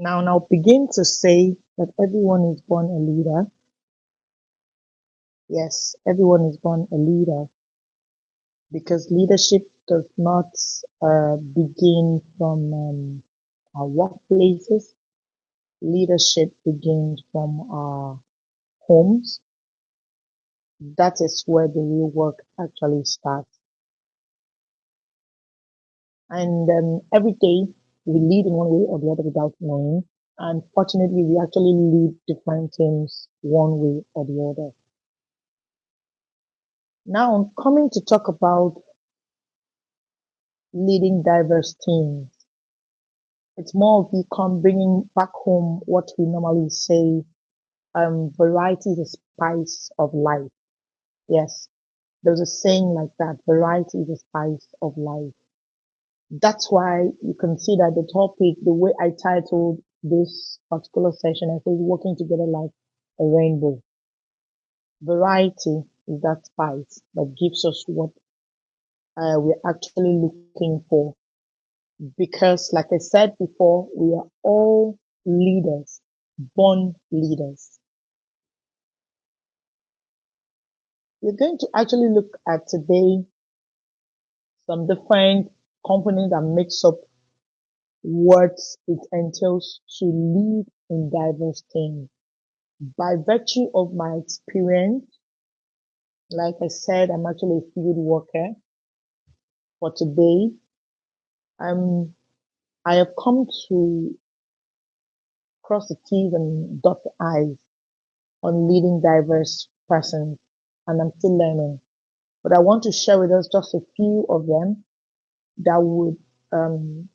Now begin to say that everyone is born a leader. Yes, everyone is born a leader because leadership does not begin from our workplaces. Leadership begins from our homes. That is where the real work actually starts. And every day we lead in one way or the other without knowing. And fortunately, we actually lead different teams one way or the other. Now I'm coming to talk about leading diverse teams. It's more of become bringing back home what we normally say, variety is the spice of life. Yes, there's a saying like that, variety is the spice of life. That's why you can see that the topic, the way I titled this particular session, I say working together like a rainbow. Variety is that spice that gives us what we're actually looking for. Because, like I said before, we are all leaders, born leaders. We're going to actually look at today some different components that makes up what it entails to lead in diverse teams. By virtue of my experience, like I said, I'm actually a field worker for today. Um, I have come to cross the T's and dot the I's on leading diverse persons, and I'm still learning. But I want to share with us just a few of them that would um,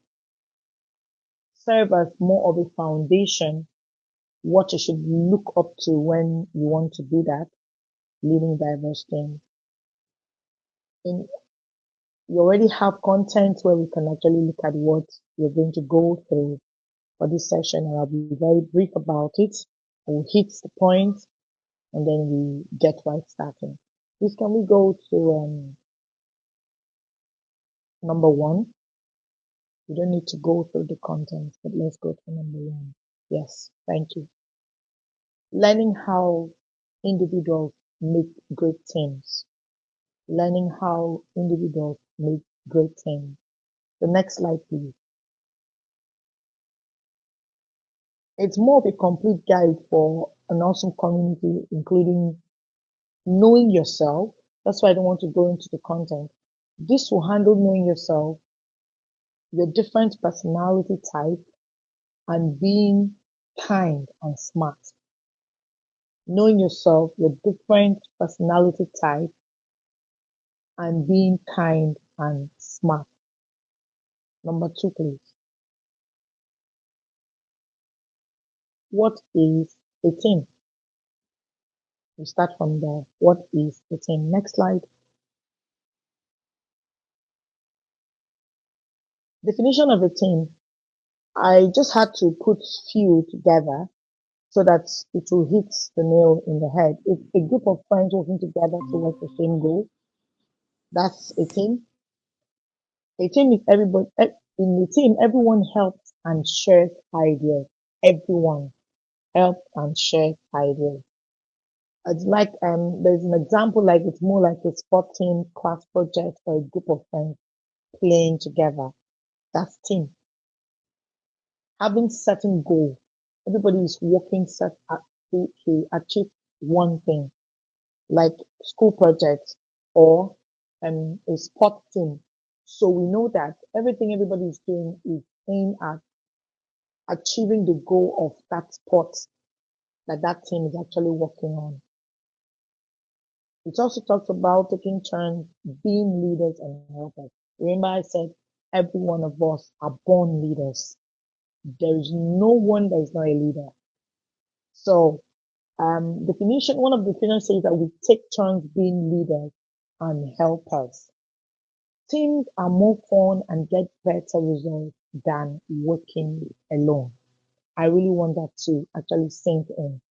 serve as more of a foundation, what you should look up to when you want to do that, leading diverse teams. And you already have content where we can actually look at what we're going to go through for this session, and I'll be very brief about it. I will hit the point, and then we get right starting. Please, can we go to number one? You don't need to go through the content, but let's go to number one. Yes, thank you. Learning how individuals make great teams. Learning how individuals make great teams. The next slide, please. It's more of a complete guide for an awesome community, including knowing yourself. That's why I don't want to go into the content. This will handle knowing yourself, your different personality type, and being kind and smart. Knowing yourself, your different personality type, and being kind and smart. Number two, please. What is a team? We start from there. What is a team? Next slide. Definition of a team. I just had to put few together so that it will hit the nail in the head. It's a group of friends working together towards the same goal. That's a team. A team is everybody. In a team, everyone helps and shares ideas. Everyone helps and shares ideas. It's like there's an example like it's more like a sport team, class project, or a group of friends playing together. That's team. Having certain goal. Everybody is working to achieve one thing, like school projects or a sport team. So we know that everything everybody is doing is aimed at achieving the goal of that sport that that team is actually working on. It also talks about taking turns being leaders and helpers. Remember, I said every one of us are born leaders. There is no one that is not a leader. So, definition, one of the definitions says that we take turns being leaders and helpers. Teams are more fun and get better results than working alone. I really want that to actually sink in.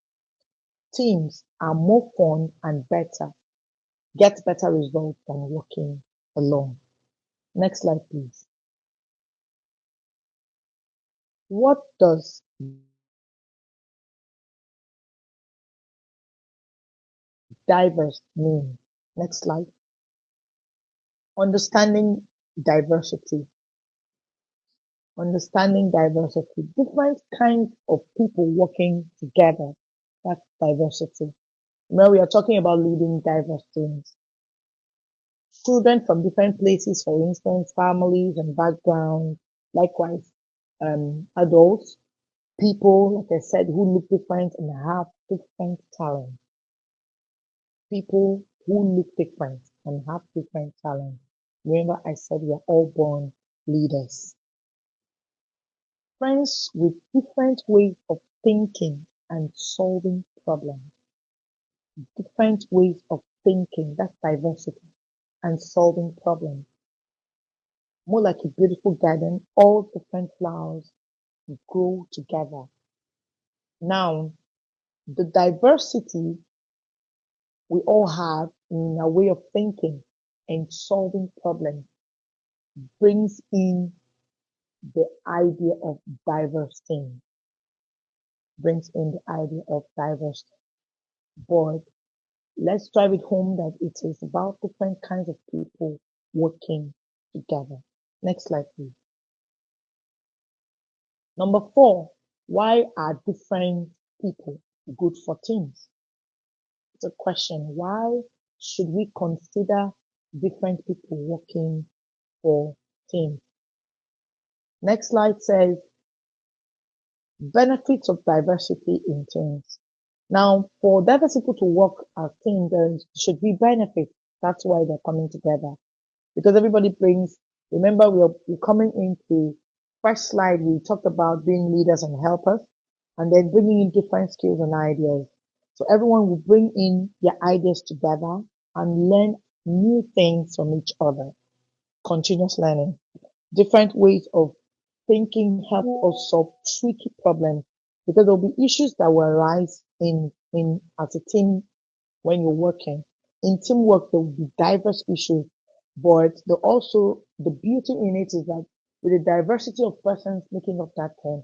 Teams are more fun and get better results than working alone. Next slide, please. What does diverse mean? Next slide. Understanding diversity. Understanding diversity. Different kinds of people working together. That's diversity. When we are talking about leading diverse teams. Children from different places, for instance, families and backgrounds. Likewise, adults, people, like I said, who look different and have different talents. People who look different and have different talents. Remember, I said we are all born leaders. Friends with different ways of thinking and solving problems. Different ways of thinking, that's diversity, and solving problems. More like a beautiful garden, all different flowers grow together. Now, the diversity we all have in our way of thinking and solving problems brings in the idea of diverse things, brings in the idea of diverse. But let's drive it home that it is about different kinds of people working together. Next slide, please. Number four, why are different people good for teams? It's a question. Why should we consider different people working for teams? Next slide says benefits of diversity in teams. Now, for diverse people to work as teams, there should be benefits. That's why they're coming together. Because everybody brings, remember, we're coming into first slide, we talked about being leaders and helpers, and then bringing in different skills and ideas. So everyone will bring in their ideas together and learn new things from each other. Continuous learning. Different ways of thinking help us solve tricky problems because there'll be issues that will arise in as a team when you're working. In teamwork, there will be diverse issues, but the beauty in it is that with the diversity of persons making up that team,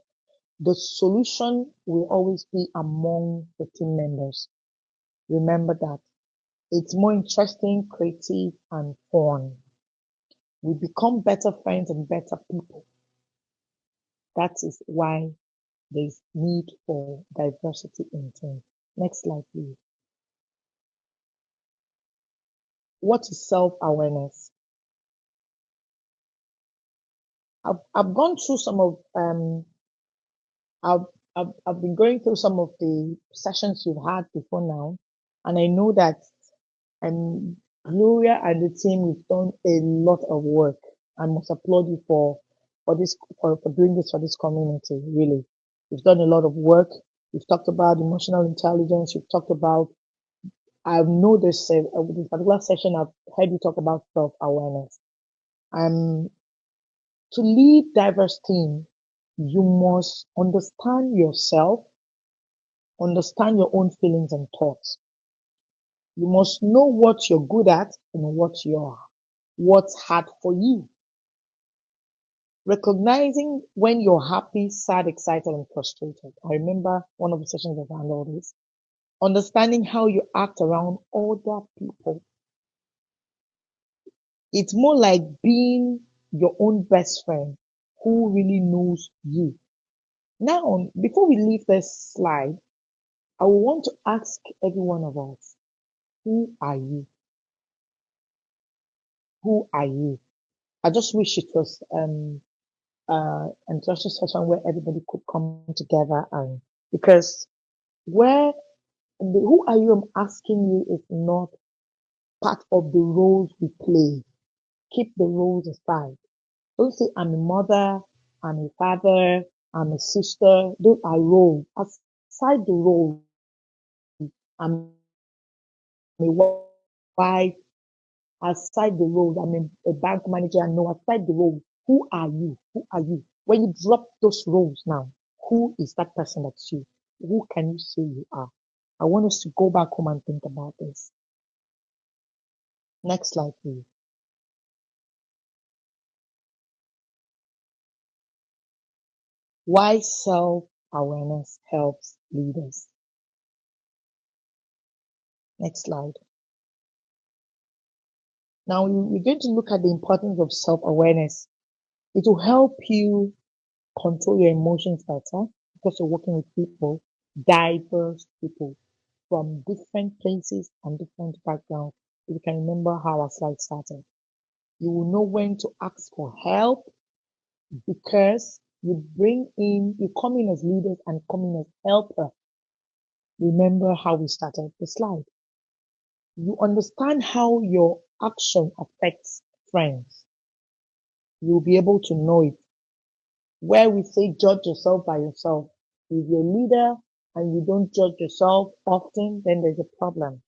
the solution will always be among the team members. Remember that. It's more interesting, creative, and fun. We become better friends and better people. That is why there is need for diversity in teams. Next slide, please. What is self-awareness? I've gone through some of I've, I've been going through some of the sessions you've had before now, and I know that Gloria and the team, we've done a lot of work. I must applaud you for this for doing this for this community. Really, we've done a lot of work. We've talked about emotional intelligence. We've talked about I know this particular session. I've heard you talk about self awareness. Um, to lead diverse team, you must understand yourself, understand your own feelings and thoughts. You must know what you're good at and what's hard for you. Recognizing when you're happy, sad, excited, and frustrated. I remember one of the sessions I've handled this. Understanding how you act around other people. It's more like being your own best friend who really knows you. Now, before we leave this slide, I want to ask every one of us, who are you? Who are you? I just wish it was an interesting session where everybody could come together and because where who are you I'm asking you is not part of the roles we play. Keep the roles aside. Don't say I'm a mother, I'm a father, I'm a sister. Those are roles. Aside the roles, I'm a wife. Aside the roles, I'm a bank manager. No, aside the roles, who are you? Who are you? When you drop those roles now, who is that person that's you? Who can you say you are? I want us to go back home and think about this. Next slide, please. Why self Self-awareness helps leaders. Next slide. Now we're going to look at the importance of self-awareness. It will help you control your emotions better because you're working with people, diverse people from different places and different backgrounds. If you can remember how our slide started, you will know when to ask for help because you come in as leaders and come in as helper. Remember how we started the slide. You understand how your action affects friends. You'll be able to know it. Where we say judge yourself by yourself. If you're a leader and you don't judge yourself often, then there's a problem.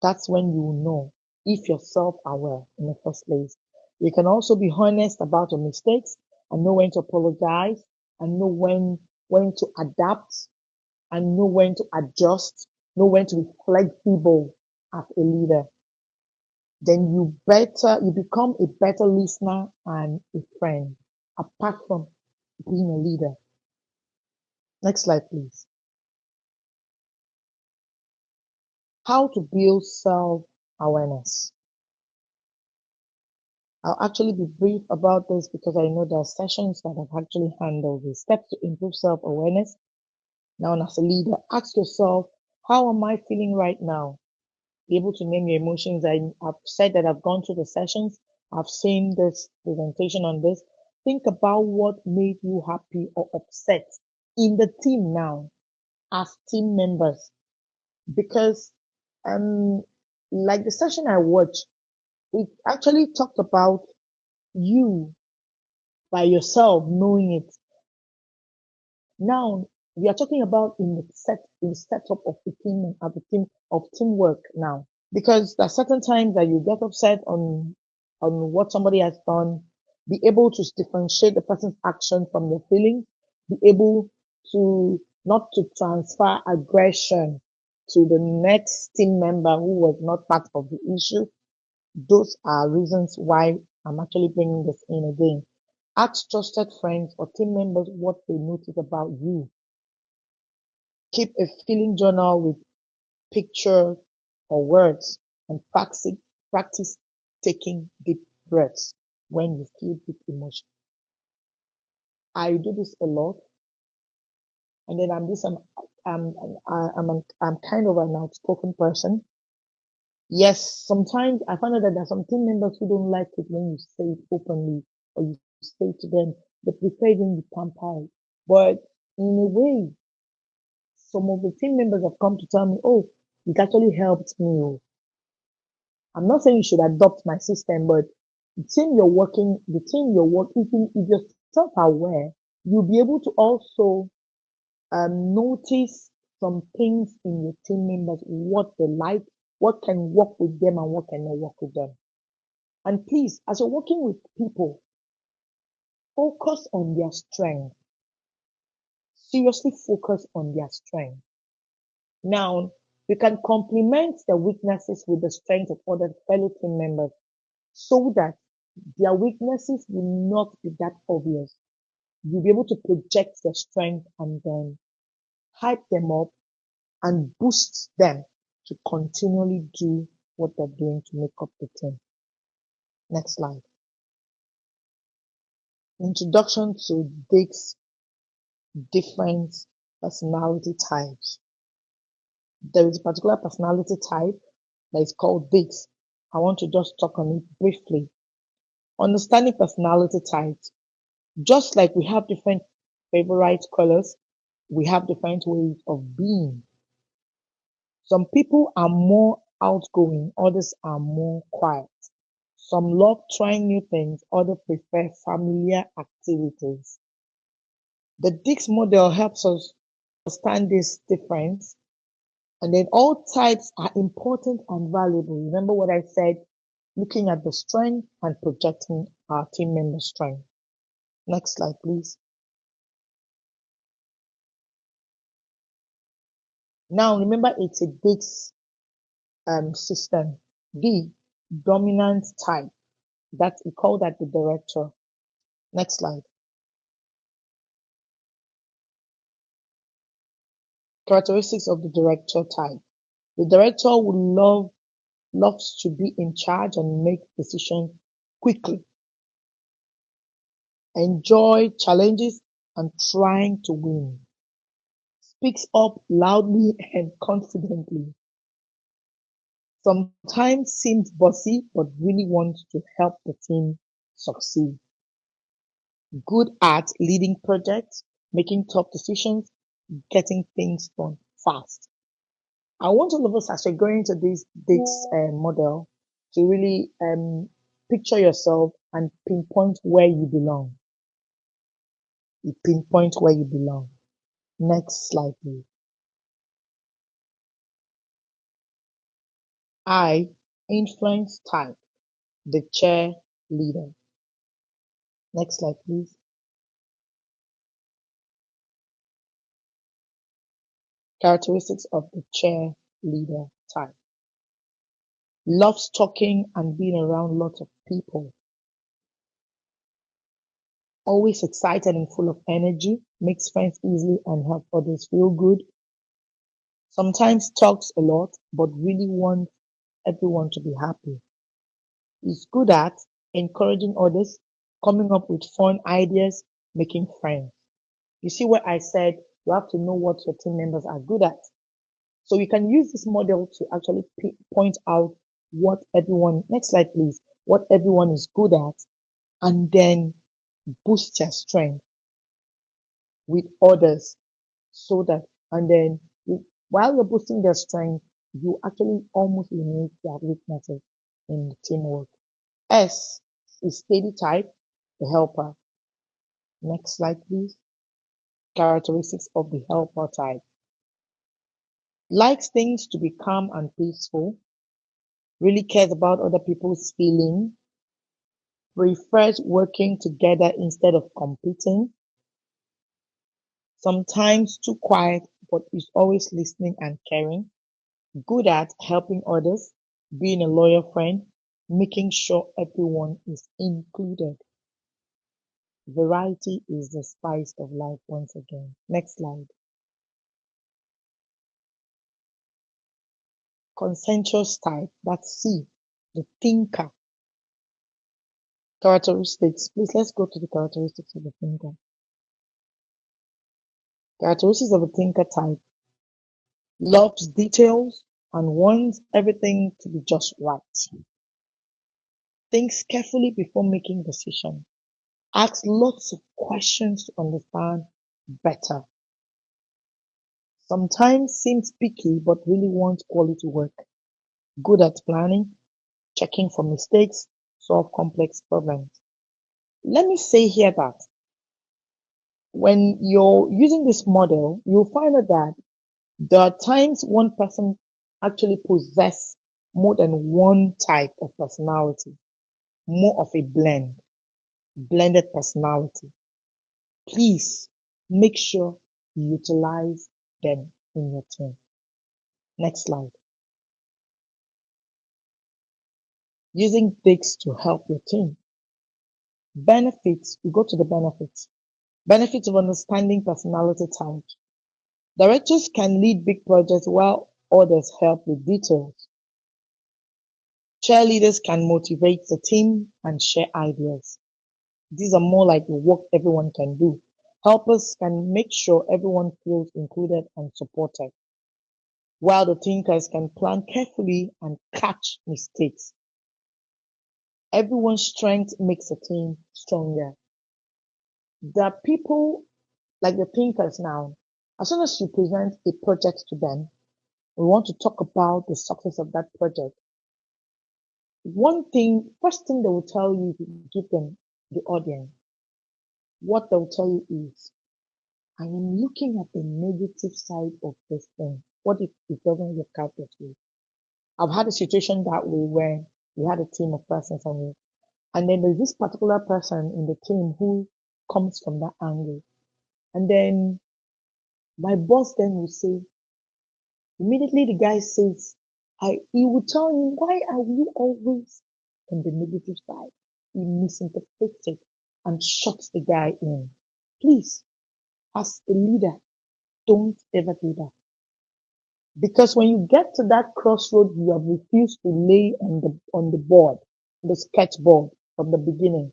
That's when you will know if you're self-aware in the first place. You can also be honest about your mistakes and know when to apologize and know when to adapt and know when to adjust, know when to be flexible as a leader. Then you become a better listener and a friend, apart from being a leader. Next slide, please. How to build self-awareness. I'll actually be brief about this because I know there are sessions that have actually handled the steps to improve self-awareness. Now, as a leader, ask yourself, how am I feeling right now? Be able to name your emotions. I've said that I've gone through the sessions. I've seen this presentation on this. Think about what made you happy or upset in the team now as team members. Because like the session I watched, it actually talked about you by yourself knowing it. Now we are talking about in the setup of the team of the team of teamwork now. Because there are certain times that you get upset on what somebody has done, be able to differentiate the person's action from their feelings, be able to not to transfer aggression to the next team member who was not part of the issue. Those are reasons why I'm actually bringing this in again. Ask trusted friends or team members what they notice about you. Keep a feeling journal with pictures or words and practice taking deep breaths when you feel deep emotion. I do this a lot, and then I'm kind of an outspoken person. Yes, sometimes I find out that there are some team members who don't like it when you say it openly or you say to them, they prefer it when you pamper it. But in a way, some of the team members have come to tell me, oh, it actually helped me. Oh. I'm not saying you should adopt my system, but the team you're working, if you're self-aware, you'll be able to also notice some things in your team members, what they like, what can work with them and what cannot work with them. And please, as you're working with people, focus on their strength. Seriously focus on their strength. Now, you can complement the weaknesses with the strength of other fellow team members so that their weaknesses will not be that obvious. You'll be able to project their strength and then hype them up and boost them to continually do what they're doing to make up the team. Next slide. Introduction to Dick's different personality types. There is a particular personality type that is called Dick's. I want to just talk on it briefly. Understanding personality types. Just like we have different favorite colors, we have different ways of being. Some people are more outgoing, others are more quiet. Some love trying new things, others prefer familiar activities. The Dix model helps us understand this difference. And then all types are important and valuable. Remember what I said, looking at the strength and projecting our team member strength. Next slide, please. Now, remember, it's a Dix system. D, dominant type. That we call that the director. Next slide. Characteristics of the director type. The director loves to be in charge and make decisions quickly, enjoy challenges and trying to win, speaks up loudly and confidently, sometimes seems bossy but really wants to help the team succeed, good at leading projects, making tough decisions, getting things done fast. I want all of us as we're going to this model to really picture yourself and pinpoint where you belong. You pinpoint where you belong. Next slide, please. I, influence type, the chair leader. Next slide, please. Characteristics of the chair leader type. Loves talking and being around lots of people. Always excited and full of energy. Makes friends easily and help others feel good. Sometimes talks a lot, but really wants everyone to be happy. Is good at encouraging others, coming up with fun ideas, making friends. You see what I said? You have to know what your team members are good at. So you can use this model to actually point out what everyone, next slide please, what everyone is good at, and then boost their strength with others so that, and then while you're boosting their strength, you actually almost eliminate their weaknesses in the teamwork. S is steady type, the helper. Next slide, please. Characteristics of the helper type. Likes things to be calm and peaceful, really cares about other people's feelings, prefers working together instead of competing, sometimes too quiet but is always listening and caring, good at helping others, being a loyal friend, making sure everyone is included. Variety is the spice of life once again. Next slide. Consensus type, that's C, the thinker. Characteristics. Please let's go to the characteristics of the thinker. Characteristics of a thinker type. Loves details and wants everything to be just right. Thinks carefully before making decisions. Asks lots of questions to understand better. Sometimes seems picky but really wants quality work. Good at planning, checking for mistakes, solve complex problems. Let me say here that when you're using this model, you'll find out that there are times one person actually possess more than one type of personality, more of a blended personality. Please make sure you utilize them in your team. Next slide. Using this to help your team. Benefits, we go to the benefits. Benefits of understanding personality types. Directors can lead big projects while others help with details. Cheerleaders can motivate the team and share ideas. These are more like the work everyone can do. Helpers can make sure everyone feels included and supported, while the thinkers can plan carefully and catch mistakes. Everyone's strength makes a team stronger. There are people like the thinkers now. As soon as you present a project to them, we want to talk about the success of that project. First thing they will tell you if you give them the audience, what they'll tell you is, I am looking at the negative side of this thing. What if it doesn't work out this way? I've had a situation that way where we had a team of persons and then there's this particular person in the team who comes from that angle. And then my boss then will say, immediately the guy says, he would tell him, why are you always on the negative side? He misinterprets it and shuts the guy in. Please, as a leader, don't ever do that. Because when you get to that crossroad, you have refused to lay on the board, the sketchboard from the beginning.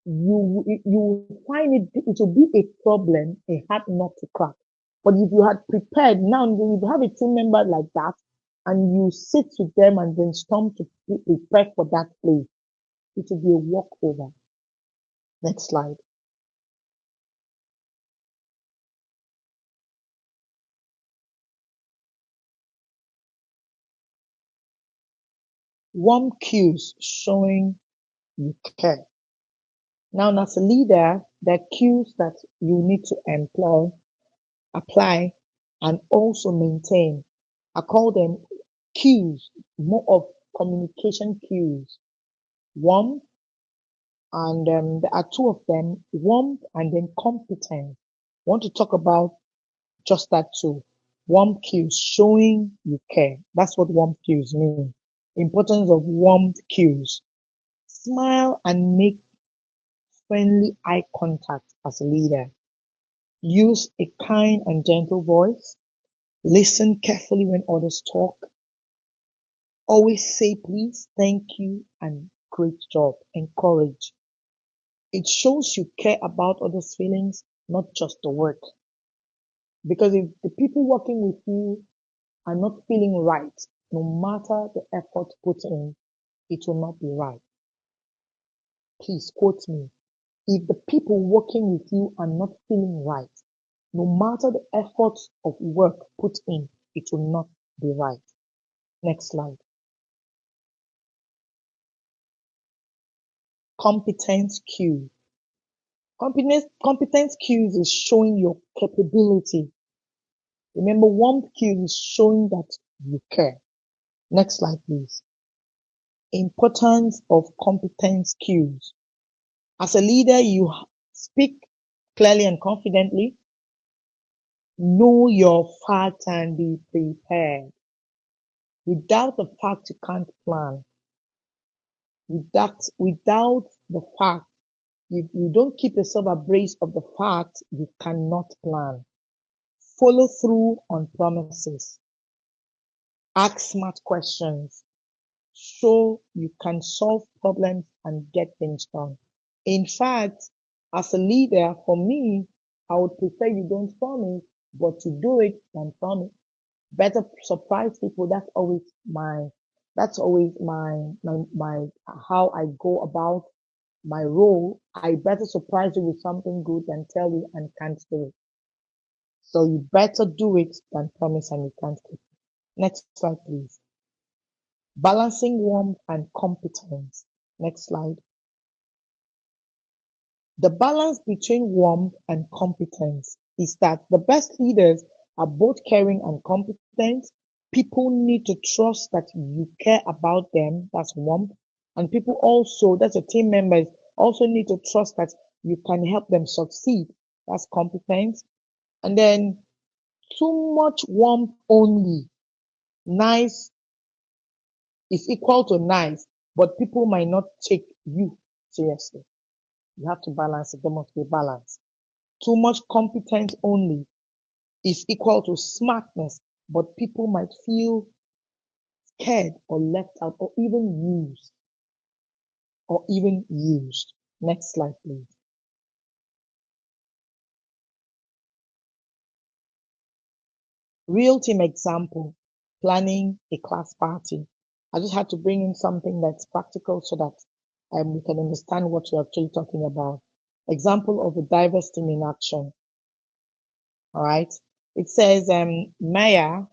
You will find it will be a problem, a hard nut to crack. But if you had prepared, now when you have a team member like that, and you sit with them and then storm to prepare for that place, it will be a walkover. Next slide. Warm cues showing you care. Now, as a leader, there are cues that you need to employ, apply, and also maintain. I call them cues, more of communication cues. Warmth, and there are two of them, warmth and then competence. I want to talk about just that too. Warm cues, showing you care. That's what warm cues mean. Importance of warm cues. Smile and make friendly eye contact as a leader. Use a kind and gentle voice. Listen carefully when others talk. Always say please, thank you, and great job. Encourage. It shows you care about others' feelings, not just the work. Because if the people working with you are not feeling right, no matter the effort put in, it will not be right. Please quote me. If the people working with you are not feeling right, no matter the efforts of work put in, it will not be right. Next slide. Competence cue. Competence cues is showing your capability. Remember, warmth cue is showing that you care. Next slide, please. Importance of competence cues. As a leader, you speak clearly and confidently. Know your facts and be prepared. Without the fact, you can't plan. Without the fact, you don't keep yourself abreast of the fact, you cannot plan. Follow through on promises. Ask smart questions. Show you can solve problems and get things done. In fact, as a leader, for me, I would prefer you don't promise, but you do it than promise. Better surprise people. That's always my how I go about my role. I better surprise you with something good than tell you and can't do it. So you better do it than promise and you can't keep it. Next slide, please. Balancing warmth and competence. Next slide. The balance between warmth and competence is that the best leaders are both caring and competent. People need to trust that you care about them. That's warmth. And people also, that's your team members, also need to trust that you can help them succeed. That's competence. And then too much warmth only. Nice is equal to nice, but people might not take you seriously. You have to balance it. There must be balance. Too much competence only is equal to smartness, but people might feel scared or left out or even used. Next slide, please. Real team example, planning a class party. I just had to bring in something that's practical so that we can understand what we're actually talking about. Example of a diverse team in action. All right. It says Maya,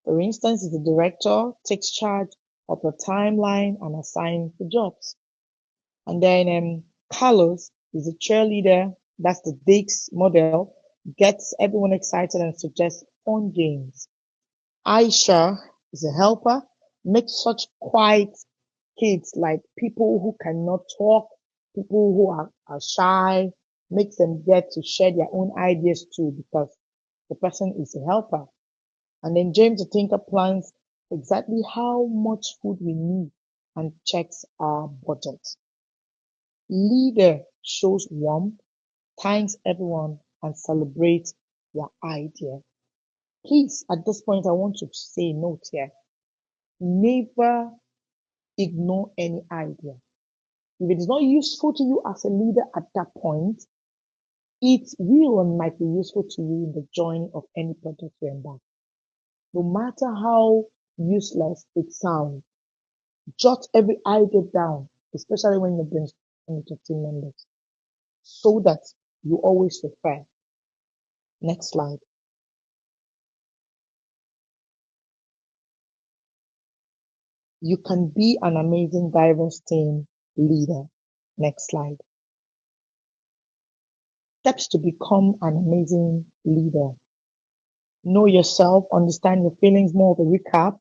for instance, is the director, takes charge of the timeline and assigns the jobs. And then Carlos is a cheerleader, that's the Dix model, gets everyone excited and suggests fun games. Aisha is a helper, makes such quiet kids like people who cannot talk, people who are shy, makes them get to share their own ideas too because the person is a helper. And then James the Tinker plans exactly how much food we need and checks our budget. Leader shows warmth, thanks everyone, and celebrates their idea. Please, at this point, I want to say a note here. Never ignore any idea. If it is not useful to you as a leader at that point, it will and might be useful to you in the journey of any project you embark. No matter how useless it sounds, jot every idea down, especially when you're brainstorming with your team members, so that you always refer. Next slide. You can be an amazing diverse team leader. Next slide. Steps to become an amazing leader. Know yourself, understand your feelings, more of a recap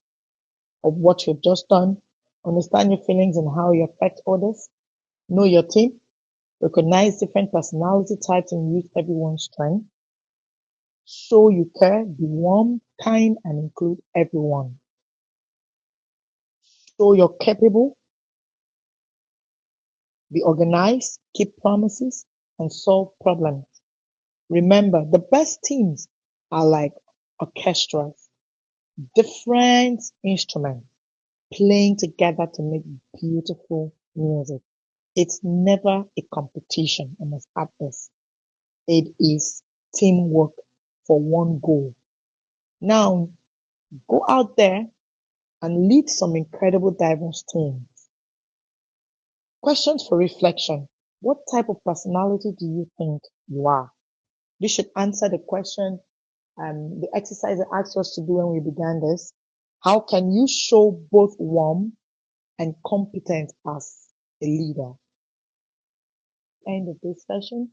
of what you've just done. Understand your feelings and how you affect others. Know your team. Recognize different personality types and use everyone's strength. Show you care, be warm, kind, and include everyone. Show you're capable, be organized, keep promises, and solve problems. Remember, the best teams are like orchestras, different instruments playing together to make beautiful music. It's never a competition, I must add this. It is teamwork for one goal. Now, go out there and lead some incredible diverse teams. Questions for reflection. What type of personality do you think you are? You should answer the question, the exercise I asked us to do when we began this. How can you show both warm and competent as a leader? End of this session.